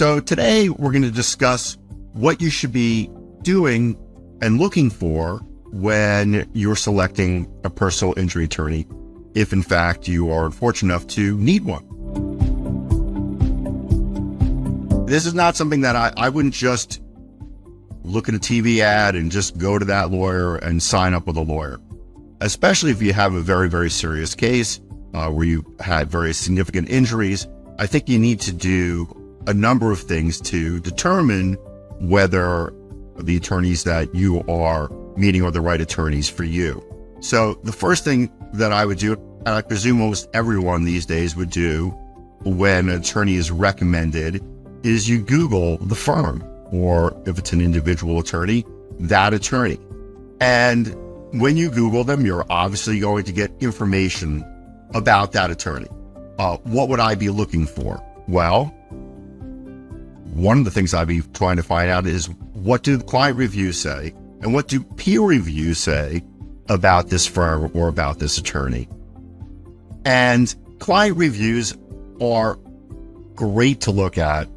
So today we're going to discuss what you should be doing and looking for when you're selecting a personal injury attorney, if in fact you are fortunate enough to need one. This is not something that I wouldn't just look at a TV ad and just go to that lawyer and sign up with a lawyer, especially if you have a very, very serious case where you had very significant injuries. I think you need to do a number of things to determine whether the attorneys that you are meeting are the right attorneys for you. So the first thing that I would do, and I presume most everyone these days would do when an attorney is recommended, is you Google the firm, or if it's an individual attorney, that attorney. And when you Google them, you're obviously going to get information about that attorney. What would I be looking for? Well, one of the things I'd be trying to find out is, what do client reviews say? And what do peer reviews say about this firm or about this attorney? And client reviews are great to look at.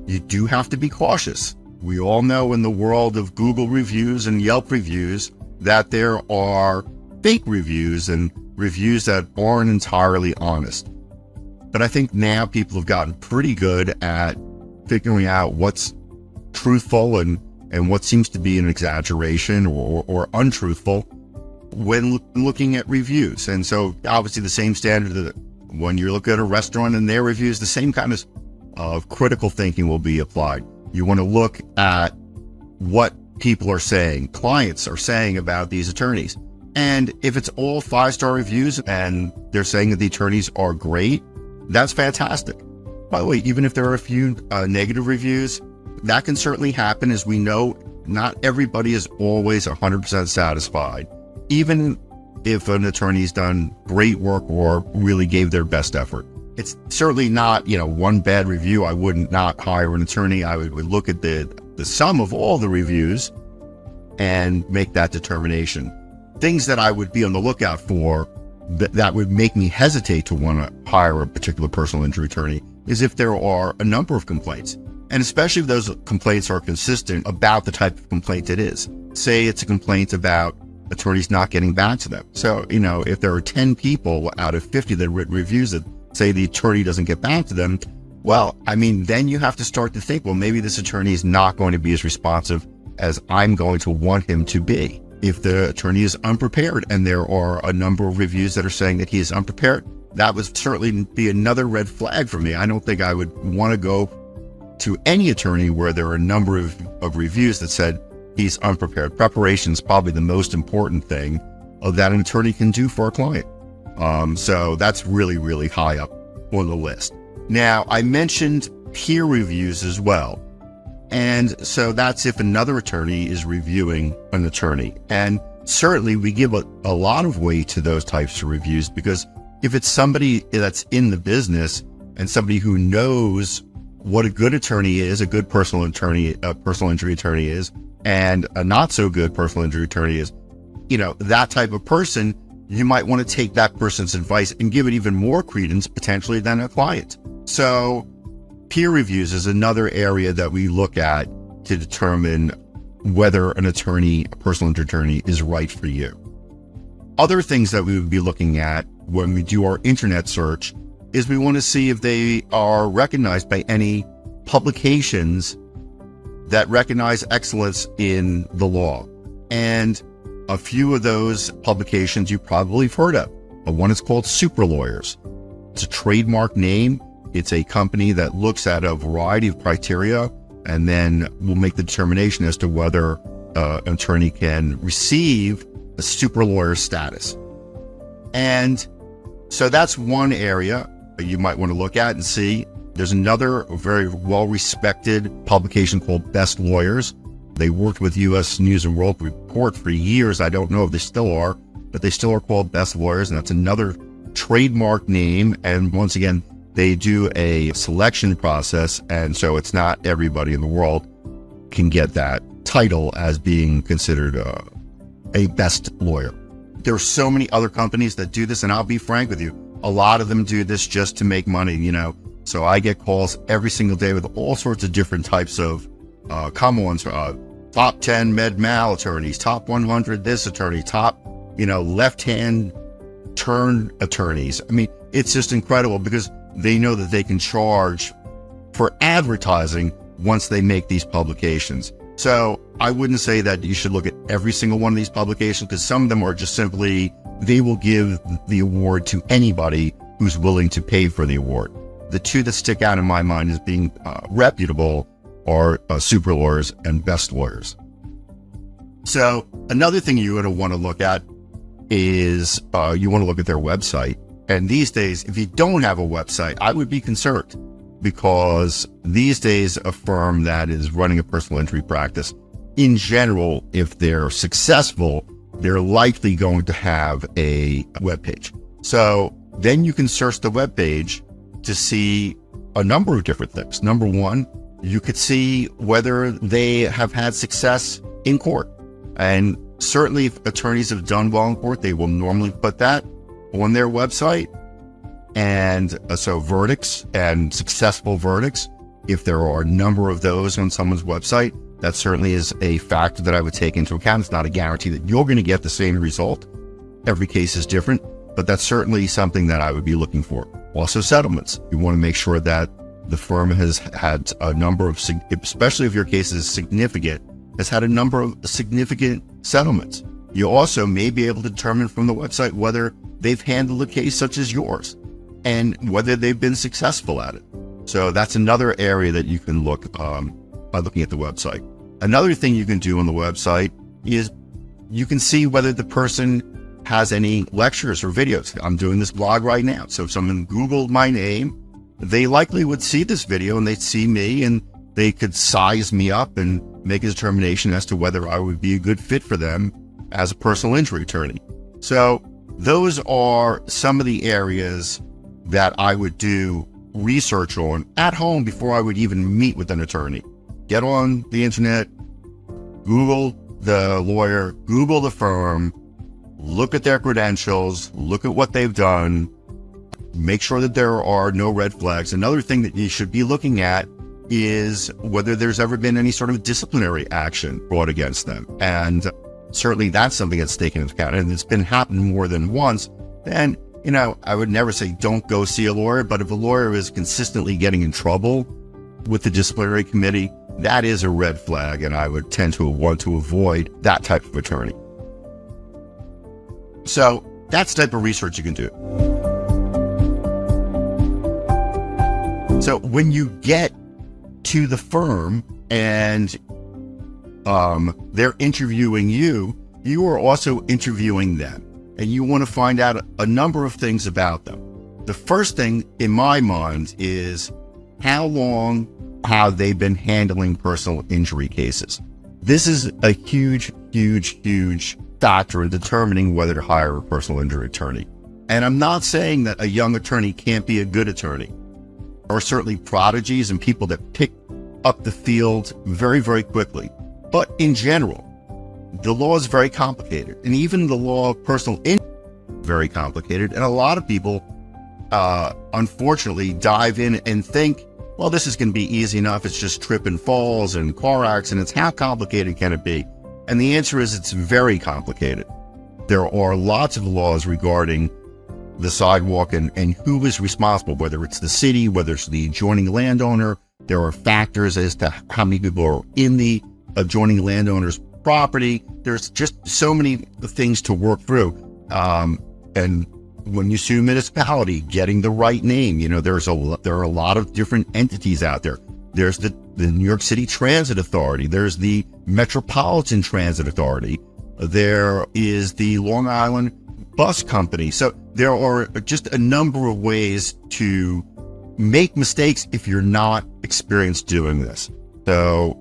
You do have to be cautious. We all know in the world of Google reviews and Yelp reviews that there are fake reviews and reviews that aren't entirely honest. But I think now people have gotten pretty good at figuring out what's truthful and what seems to be an exaggeration or untruthful when looking at reviews. And so obviously the same standard that when you look at a restaurant and their reviews, the same kind of critical thinking will be applied. You want to look at what people are saying, clients are saying about these attorneys. And if it's all 5-star reviews and they're saying that the attorneys are great, that's fantastic. By the way, even if there are a few negative reviews, that can certainly happen. As we know, not everybody is always 100% satisfied, even if an attorney's done great work or really gave their best effort. It's certainly not, one bad review. I would not hire an attorney. I would look at the sum of all the reviews and make that determination. Things that I would be on the lookout for that would make me hesitate to want to hire a particular personal injury attorney is if there are a number of complaints. And especially if those complaints are consistent about the type of complaint it is. Say it's a complaint about attorneys not getting back to them. So, if there are 10 people out of 50 that written reviews that say the attorney doesn't get back to them, well, then you have to start to think, well, maybe this attorney is not going to be as responsive as I'm going to want him to be. If the attorney is unprepared and there are a number of reviews that are saying that he is unprepared, that would certainly be another red flag for me. I don't think I would want to go to any attorney where there are a number of reviews that said he's unprepared. Preparation is probably the most important thing that an attorney can do for a client. So that's really, really high up on the list. Now, I mentioned peer reviews as well. And so that's if another attorney is reviewing an attorney. And certainly we give a lot of weight to those types of reviews, because if it's somebody that's in the business and somebody who knows what a good attorney is, a good personal injury attorney is, and a not so good personal injury attorney is, that type of person, you might want to take that person's advice and give it even more credence potentially than a client. So peer reviews is another area that we look at to determine whether an attorney, a personal injury attorney, is right for you. Other things that we would be looking at when we do our internet search is we want to see if they are recognized by any publications that recognize excellence in the law. And a few of those publications you probably have heard of. One is called Super Lawyers. It's a trademark name. It's a company that looks at a variety of criteria and then will make the determination as to whether an attorney can receive a super lawyer status. And so that's one area that you might want to look at and see. There's another very well-respected publication called Best Lawyers. They worked with U.S. News and World Report for years. I don't know if they still are, but they still are called Best Lawyers, and that's another trademark name. And once again, they do a selection process, and so it's not everybody in the world can get that title as being considered a best lawyer. There are so many other companies that do this, and I'll be frank with you, a lot of them do this just to make money. So I get calls every single day with all sorts of different types of common ones. Top 10 med mal attorneys, top 100 this attorney, top, left-hand turn attorneys. I mean, it's just incredible because they know that they can charge for advertising once they make these publications. So I wouldn't say that you should look at every single one of these publications, because some of them are just simply, they will give the award to anybody who's willing to pay for the award. The two that stick out in my mind as being reputable are Super Lawyers and Best Lawyers. So another thing you're going to want to look at is you want to look at their website. And these days, if you don't have a website, I would be concerned, because these days a firm that is running a personal injury practice, in general, if they're successful, they're likely going to have a webpage. So then you can search the webpage to see a number of different things. Number one, you could see whether they have had success in court. And certainly if attorneys have done well in court, they will normally put that on their website. And so verdicts and successful verdicts, if there are a number of those on someone's website, that certainly is a factor that I would take into account. It's not a guarantee that you're going to get the same result. Every case is different, but that's certainly something that I would be looking for. Also, settlements. You want to make sure that the firm has had a number of, especially if your case is significant, has had a number of significant settlements. You also may be able to determine from the website whether they've handled a case such as yours and whether they've been successful at it. So that's another area that you can look by looking at the website. Another thing you can do on the website is you can see whether the person has any lectures or videos. I'm doing this blog right now. So if someone Googled my name, they likely would see this video and they'd see me, and they could size me up and make a determination as to whether I would be a good fit for them as a personal injury attorney. So those are some of the areas that I would do research on at home before I would even meet with an attorney. Get on the internet, Google the lawyer, Google the firm, look at their credentials, look at what they've done, make sure that there are no red flags. Another thing that you should be looking at is whether there's ever been any sort of disciplinary action brought against them. And certainly that's something that's taken into account. And it's been happening more than once. And, I would never say don't go see a lawyer, but if a lawyer is consistently getting in trouble with the disciplinary committee, that is a red flag. And I would tend to want to avoid that type of attorney. So that's the type of research you can do. So when you get to the firm and they're interviewing you, you are also interviewing them, and you want to find out a number of things about them. The first thing in my mind is how long have they been handling personal injury cases? This is a huge, huge, huge factor in determining whether to hire a personal injury attorney. And I'm not saying that a young attorney can't be a good attorney. There are certainly prodigies and people that pick up the field very, very quickly. But in general, the law is very complicated. And even the law of personal injury is very complicated. And a lot of people, unfortunately, dive in and think, well, this is going to be easy enough. It's just trip and falls and car accidents. How complicated can it be? And the answer is it's very complicated. There are lots of laws regarding the sidewalk and who is responsible, whether it's the city, whether it's the adjoining landowner. There are factors as to how many people are in the adjoining landowner's property. There's just so many things to work through. And when you sue a municipality, getting the right name, there are a lot of different entities out there. There's the New York City Transit Authority. There's the Metropolitan Transit Authority. There is the Long Island Bus Company. So there are just a number of ways to make mistakes if you're not experienced doing this. So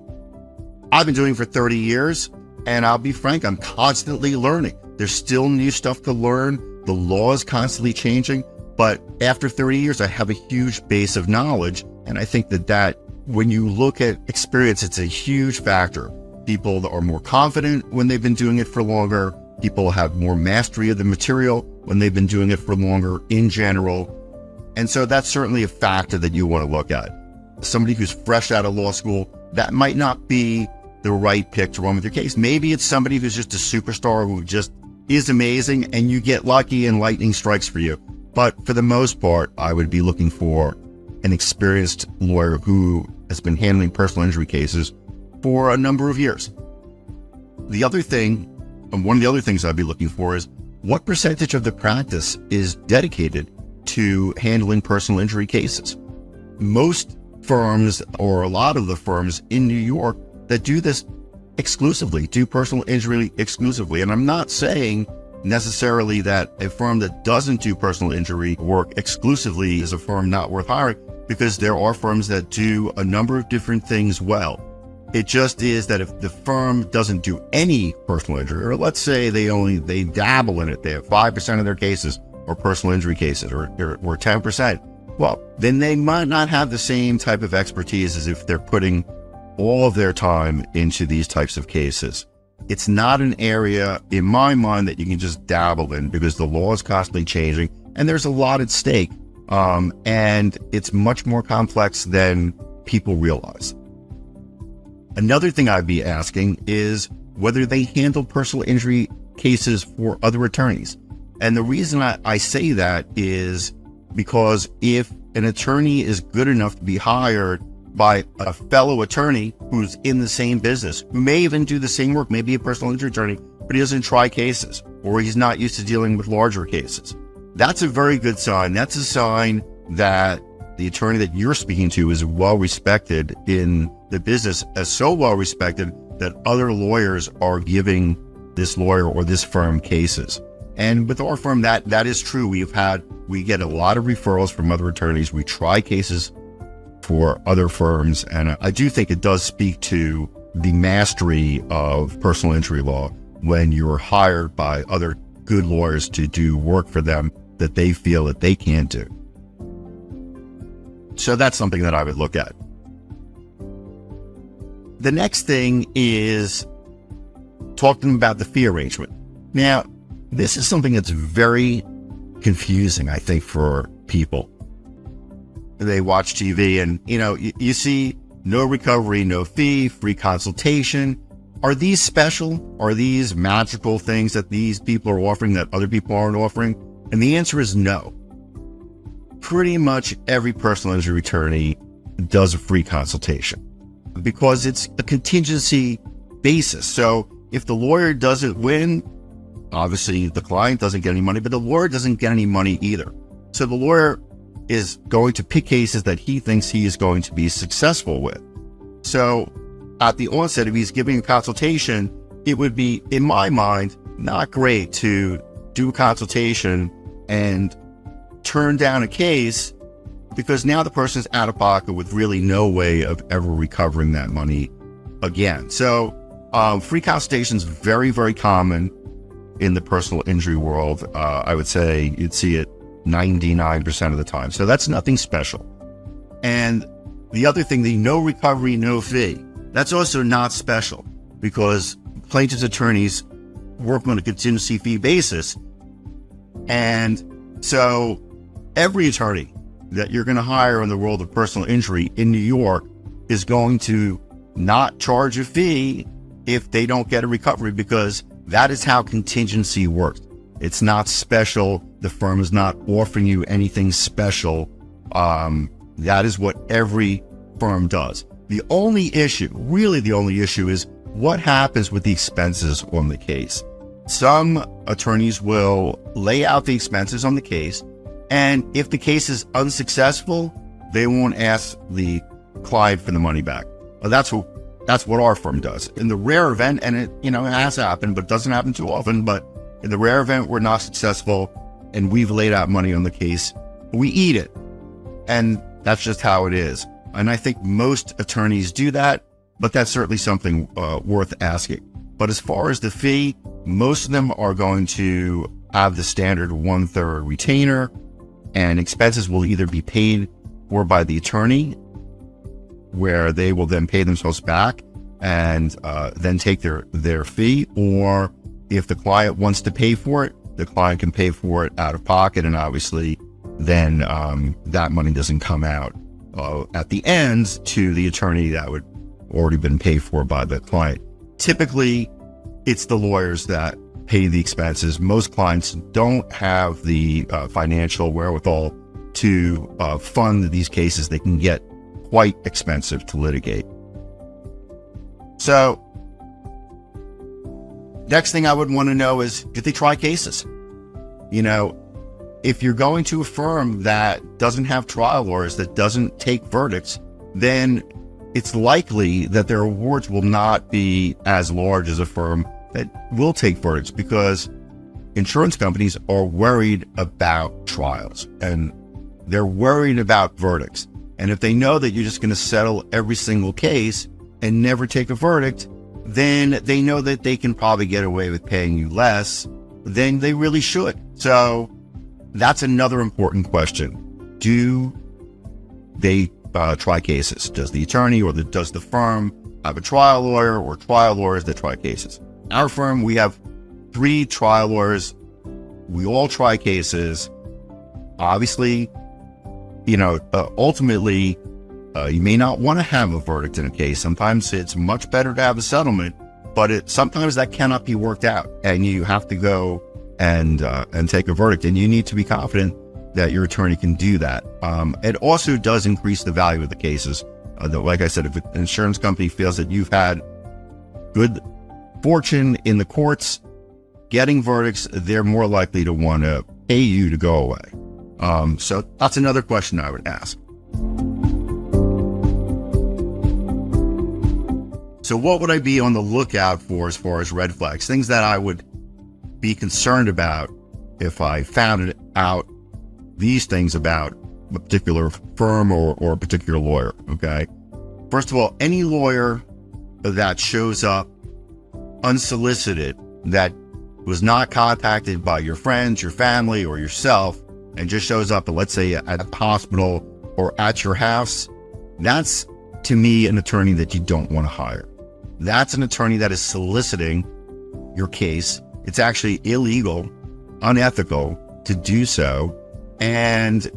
I've been doing it for 30 years, and I'll be frank, I'm constantly learning. There's still new stuff to learn. The law is constantly changing, but after 30 years, I have a huge base of knowledge. And I think that when you look at experience, it's a huge factor. People that are more confident when they've been doing it for longer. People have more mastery of the material when they've been doing it for longer in general. And so that's certainly a factor that you want to look at. Somebody who's fresh out of law school, that might not be the right pick to run with your case. Maybe it's somebody who's just a superstar who just is amazing and you get lucky and lightning strikes for you. But for the most part, I would be looking for an experienced lawyer who has been handling personal injury cases for a number of years. The other thing, and one of the other things I'd be looking for is what percentage of the practice is dedicated to handling personal injury cases. Most firms, or a lot of the firms in New York that do this exclusively, do personal injury exclusively. And I'm not saying necessarily that a firm that doesn't do personal injury work exclusively is a firm not worth hiring, because there are firms that do a number of different things well. It just is that if the firm doesn't do any personal injury, or let's say they dabble in it, they have 5% of their cases or personal injury cases, or 10%, well, then they might not have the same type of expertise as if they're putting all of their time into these types of cases. It's not an area, in my mind, that you can just dabble in, because the law is constantly changing and there's a lot at stake. And it's much more complex than people realize. Another thing I'd be asking is whether they handle personal injury cases for other attorneys. And the reason I say that is because if an attorney is good enough to be hired by a fellow attorney who's in the same business, who may even do the same work, maybe a personal injury attorney, but he doesn't try cases, or he's not used to dealing with larger cases, that's a very good sign. That's a sign that the attorney that you're speaking to is well respected in the business, as so well respected that other lawyers are giving this lawyer or this firm cases. And with our firm, that is true. We get a lot of referrals from other attorneys. We try cases for other firms. And I do think it does speak to the mastery of personal injury law when you're hired by other good lawyers to do work for them that they feel that they can't do. So that's something that I would look at. The next thing is talk to them about the fee arrangement. Now, this is something that's very confusing, I think, for people. They watch TV and, you see no recovery, no fee, free consultation. Are these special? Are these magical things that these people are offering that other people aren't offering? And the answer is no. Pretty much every personal injury attorney does a free consultation because it's a contingency basis. So if the lawyer doesn't win, obviously the client doesn't get any money, but the lawyer doesn't get any money either. So the lawyer is going to pick cases that he thinks he is going to be successful with. So at the onset, if he's giving a consultation, it would be, in my mind, not great to do a consultation and turn down a case because now the person's out of pocket with really no way of ever recovering that money again. So free consultation is very, very common in the personal injury world. I would say you'd see it 99% of the time. So that's nothing special. And the other thing, the no recovery, no fee, that's also not special because plaintiff's attorneys work on a contingency fee basis. And so every attorney that you're going to hire in the world of personal injury in New York is going to not charge a fee if they don't get a recovery, because that is how contingency works. It's not special. The firm is not offering you anything special. That is what every firm does. The only issue, really the only issue, is what happens with the expenses on the case. Some attorneys will lay out the expenses on the case, and if the case is unsuccessful, they won't ask the client for the money back. Well, that's what our firm does. In the rare event, and it has happened, but doesn't happen too often, but in the rare event we're not successful and we've laid out money on the case, we eat it. And that's just how it is. And I think most attorneys do that, but that's certainly something worth asking. But as far as the fee, most of them are going to have the standard 1/3 retainer, and expenses will either be paid for by the attorney, where they will then pay themselves back and then take their fee, or if the client wants to pay for it, the client can pay for it out of pocket, and obviously then that money doesn't come out at the end to the attorney that would already been paid for by the client. Typically, it's the lawyers that pay the expenses. Most clients don't have the financial wherewithal to fund these cases. They can get quite expensive to litigate. So, next thing I would want to know is, did they try cases? You know, if you're going to a firm that doesn't have trial lawyers, that doesn't take verdicts, then it's likely that their awards will not be as large as a firm that will take verdicts, because insurance companies are worried about trials and they're worried about verdicts. And if they know that you're just going to settle every single case and never take a verdict, then they know that they can probably get away with paying you less than they really should. So that's another important question. Do they try cases? Does the attorney or does the firm have a trial lawyer or trial lawyers that try cases? Our firm, we have 3 trial lawyers. We all try cases. Obviously, you know, ultimately, you may not want to have a verdict in a case. Sometimes it's much better to have a settlement, but sometimes that cannot be worked out, and you have to go and take a verdict, and you need to be confident that your attorney can do that. It also does increase the value of the cases. Like I said, if an insurance company feels that you've had good fortune in the courts getting verdicts, they're more likely to want to pay you to go away. So that's another question I would ask. So what would I be on the lookout for as far as red flags? Things that I would be concerned about if I found out these things about a particular firm or a particular lawyer, okay? First of all, any lawyer that shows up unsolicited, that was not contacted by your friends, your family, or yourself, and just shows up, let's say, at a hospital or at your house, that's, to me, an attorney that you don't want to hire. That's an attorney that is soliciting your case. It's actually illegal, unethical to do so. And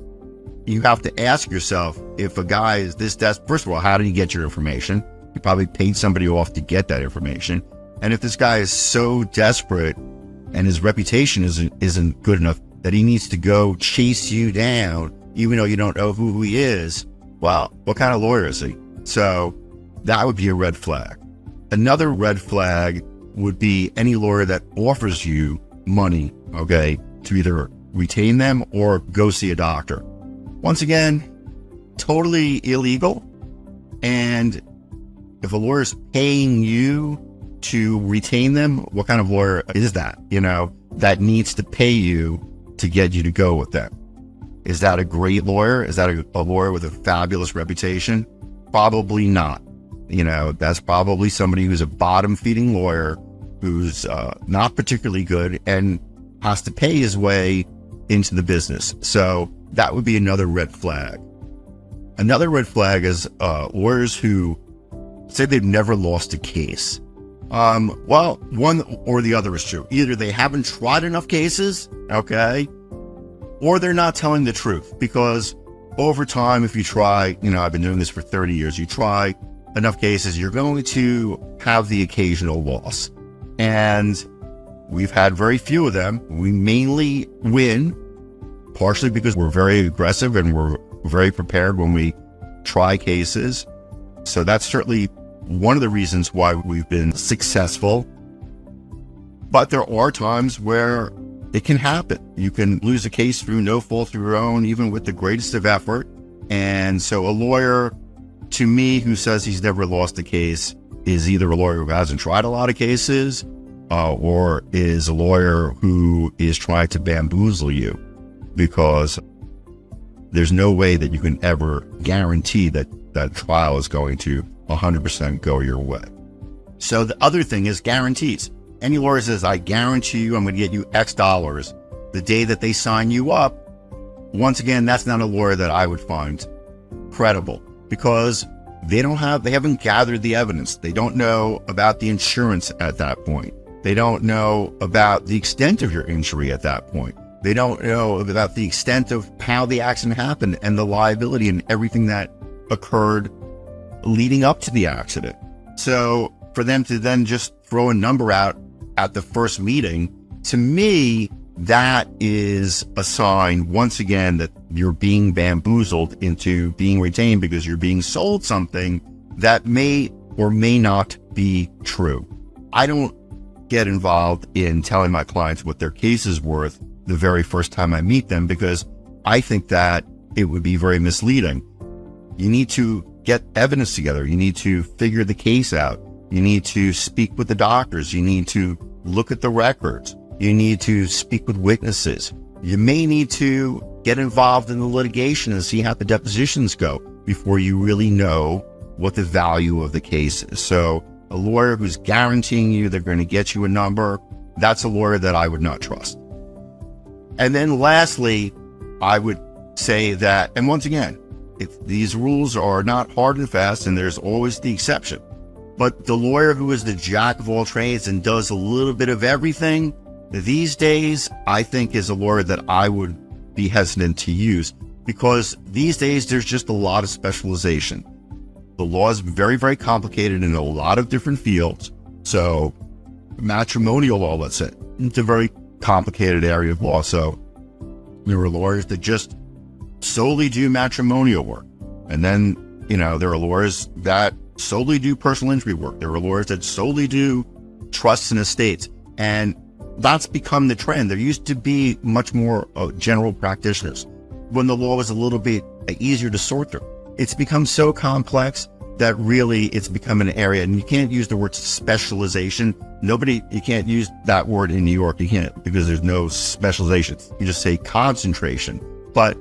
you have to ask yourself, if a guy is this desperate, first of all, how did he get your information? You probably paid somebody off to get that information. And if this guy is so desperate and his reputation isn't good enough that he needs to go chase you down, even though you don't know who he is, well, what kind of lawyer is he? So that would be a red flag. Another red flag would be any lawyer that offers you money, okay, to either retain them or go see a doctor. Once again, totally illegal. And if a lawyer is paying you to retain them, what kind of lawyer is that, you know, that needs to pay you to get you to go with them? Is that a great lawyer? Is that a lawyer with a fabulous reputation? Probably not. You know, that's probably somebody who's a bottom-feeding lawyer who's not particularly good and has to pay his way into the business. So that would be another red flag. Another red flag is lawyers who say they've never lost a case. Well, one or the other is true. Either they haven't tried enough cases, okay, or they're not telling the truth. Because over time, if you try, you know, I've been doing this for 30 years, you try enough cases, you're going to have the occasional loss. And we've had very few of them. We mainly win, partially because we're very aggressive and we're very prepared when we try cases. So that's certainly one of the reasons why we've been successful. But there are times where it can happen. You can lose a case through no fault of your own, even with the greatest of effort. And so a lawyer, to me, who says he's never lost a case is either a lawyer who hasn't tried a lot of cases or is a lawyer who is trying to bamboozle you, because there's no way that you can ever guarantee that that trial is going to 100% go your way. So the other thing is guarantees. Any lawyer says, I guarantee you I'm going to get you X dollars the day that they sign you up. Once again, that's not a lawyer that I would find credible, because they haven't gathered the evidence. They don't know about the insurance at that point. They don't know about the extent of your injury at that point. They don't know about the extent of how the accident happened and the liability and everything that occurred leading up to the accident. So for them to then just throw a number out at the first meeting, to me, that is a sign, once again, that you're being bamboozled into being retained because you're being sold something that may or may not be true. I don't get involved in telling my clients what their case is worth the very first time I meet them, because I think that it would be very misleading. You need to get evidence together. You need to figure the case out. You need to speak with the doctors. You need to look at the records. You need to speak with witnesses. You may need to get involved in the litigation and see how the depositions go before you really know what the value of the case is. So a lawyer who's guaranteeing you they're going to get you a number, that's a lawyer that I would not trust. And then lastly, I would say that, and once again, if these rules are not hard and fast, and there's always the exception, but the lawyer who is the jack of all trades and does a little bit of everything, these days, I think is a lawyer that I would be hesitant to use, because these days there's just a lot of specialization. The law is very, very complicated in a lot of different fields. So matrimonial law, let's say, it's a very complicated area of law. So there are lawyers that just solely do matrimonial work. And then, there are lawyers that solely do personal injury work. There are lawyers that solely do trusts and estates. And that's become the trend. There used to be much more general practitioners when the law was a little bit easier to sort through. It's become so complex that really it's become an area, and you can't use the word specialization. You can't use that word in New York. You can't, because there's no specialization. You just say concentration. But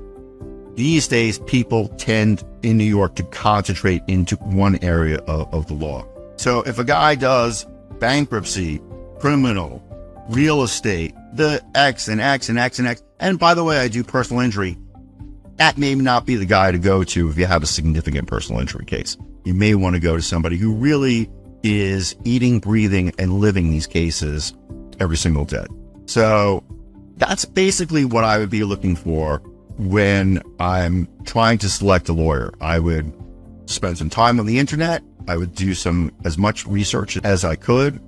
these days, people tend in New York to concentrate into one area of the law. So if a guy does bankruptcy, criminal, real estate, the X and X and X and X, and by the way, I do personal injury, that may not be the guy to go to if you have a significant personal injury case. You may want to go to somebody who really is eating, breathing, and living these cases every single day. So that's basically what I would be looking for when I'm trying to select a lawyer. I would spend some time on the internet. I would do as much research as I could.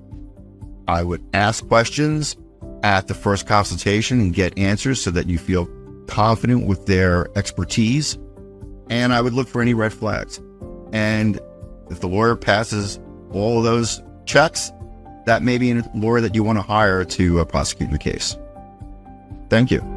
I would ask questions at the first consultation and get answers so that you feel confident with their expertise. And I would look for any red flags. And if the lawyer passes all of those checks, that may be a lawyer that you want to hire to prosecute the case. Thank you.